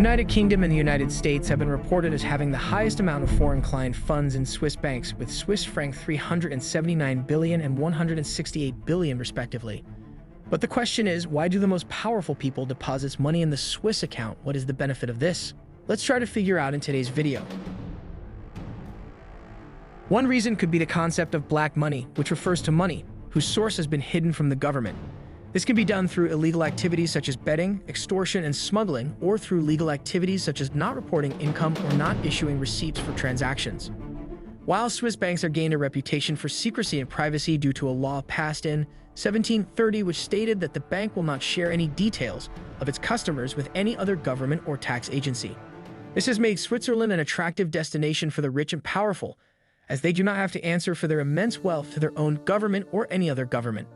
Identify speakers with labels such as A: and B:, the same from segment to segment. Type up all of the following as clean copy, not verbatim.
A: United Kingdom and the United States have been reported as having the highest amount of foreign client funds in Swiss banks, with Swiss franc 379 billion and 168 billion respectively. But the question is, why do the most powerful people deposit money in the Swiss account? What is the benefit of this? Let's try to figure out in today's video. One reason could be the concept of black money, which refers to money whose source has been hidden from the government. This can be done through illegal activities such as betting, extortion, and smuggling, or through legal activities such as not reporting income or not issuing receipts for transactions. While Swiss banks have gained a reputation for secrecy and privacy due to a law passed in 1730 which stated that the bank will not share any details of its customers with any other government or tax agency. This has made Switzerland an attractive destination for the rich and powerful, as they do not have to answer for their immense wealth to their own government or any other government.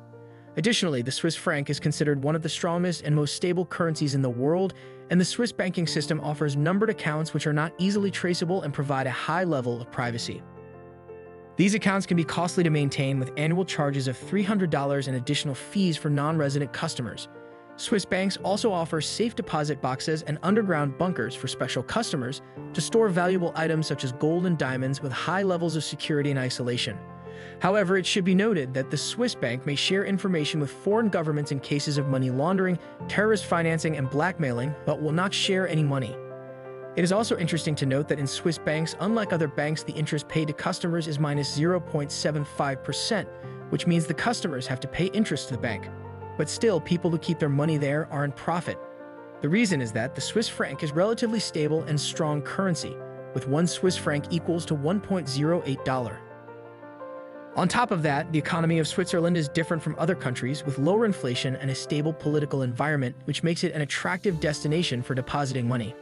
A: Additionally, the Swiss franc is considered one of the strongest and most stable currencies in the world, and the Swiss banking system offers numbered accounts which are not easily traceable and provide a high level of privacy. These accounts can be costly to maintain, with annual charges of $300 and additional fees for non-resident customers. Swiss banks also offer safe deposit boxes and underground bunkers for special customers to store valuable items such as gold and diamonds with high levels of security and isolation. However, it should be noted that the Swiss bank may share information with foreign governments in cases of money laundering, terrorist financing, and blackmailing, but will not share any money. It is also interesting to note that in Swiss banks, unlike other banks, the interest paid to customers is minus 0.75%, which means the customers have to pay interest to the bank. But still, people who keep their money there are in profit. The reason is that the Swiss franc is relatively stable and strong currency, with 1 Swiss franc equals to $1.08. On top of that, the economy of Switzerland is different from other countries, with lower inflation and a stable political environment, which makes it an attractive destination for depositing money.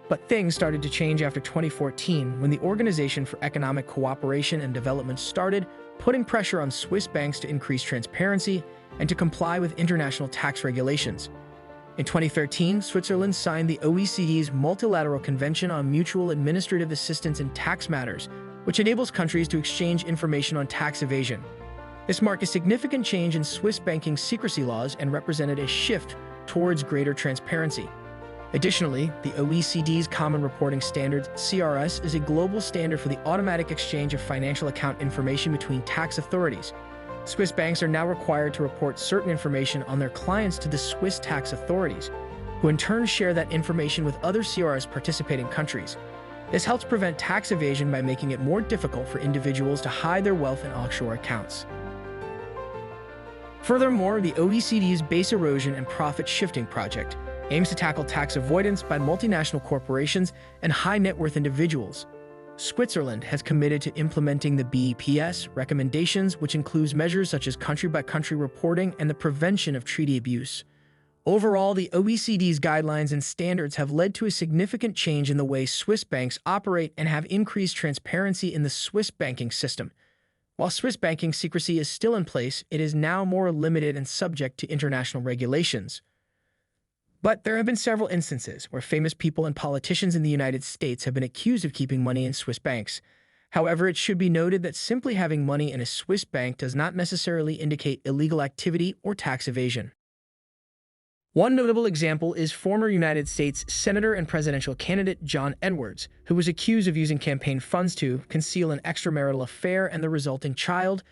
A: But things started to change after 2014, when the Organization for Economic Cooperation and Development started putting pressure on Swiss banks to increase transparency and to comply with international tax regulations. In 2013, Switzerland signed the OECD's Multilateral Convention on Mutual Administrative Assistance in Tax Matters, which enables countries to exchange information on tax evasion. This marked a significant change in Swiss banking secrecy laws and represented a shift towards greater transparency. Additionally, the OECD's Common Reporting Standards (CRS) is a global standard for the automatic exchange of financial account information between tax authorities. Swiss banks are now required to report certain information on their clients to the Swiss tax authorities, who in turn share that information with other CRS participating countries. This helps prevent tax evasion by making it more difficult for individuals to hide their wealth in offshore accounts. Furthermore, the OECD's Base Erosion and Profit Shifting Project aims to tackle tax avoidance by multinational corporations and high-net-worth individuals. Switzerland has committed to implementing the BEPS recommendations, which includes measures such as country-by-country reporting and the prevention of treaty abuse. Overall, the OECD's guidelines and standards have led to a significant change in the way Swiss banks operate and have increased transparency in the Swiss banking system. While Swiss banking secrecy is still in place, it is now more limited and subject to international regulations. But there have been several instances where famous people and politicians in the United States have been accused of keeping money in Swiss banks. However, it should be noted that simply having money in a Swiss bank does not necessarily indicate illegal activity or tax evasion. One notable example is former United States Senator and presidential candidate John Edwards, who was accused of using campaign funds to conceal an extramarital affair and the resulting child.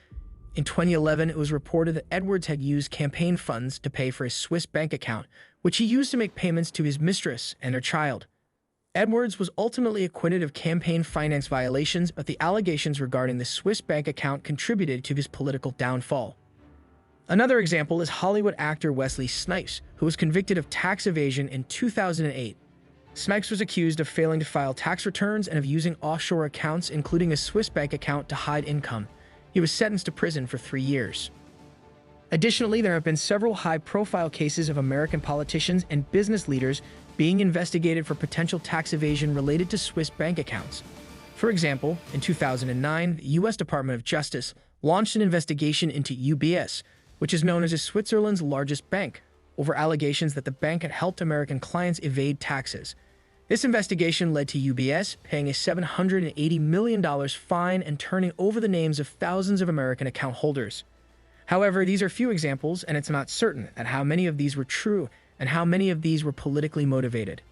A: In 2011, it was reported that Edwards had used campaign funds to pay for a Swiss bank account, which he used to make payments to his mistress and her child. Edwards was ultimately acquitted of campaign finance violations, but the allegations regarding the Swiss bank account contributed to his political downfall. Another example is Hollywood actor Wesley Snipes, who was convicted of tax evasion in 2008. Snipes was accused of failing to file tax returns and of using offshore accounts, including a Swiss bank account, to hide income. He was sentenced to prison for 3 years. Additionally, there have been several high-profile cases of American politicians and business leaders being investigated for potential tax evasion related to Swiss bank accounts. For example, in 2009, the U.S. Department of Justice launched an investigation into UBS, which is known as Switzerland's largest bank, over allegations that the bank had helped American clients evade taxes. This investigation led to UBS paying a $780 million fine and turning over the names of thousands of American account holders. However, these are few examples, and it's not certain at how many of these were true and how many of these were politically motivated.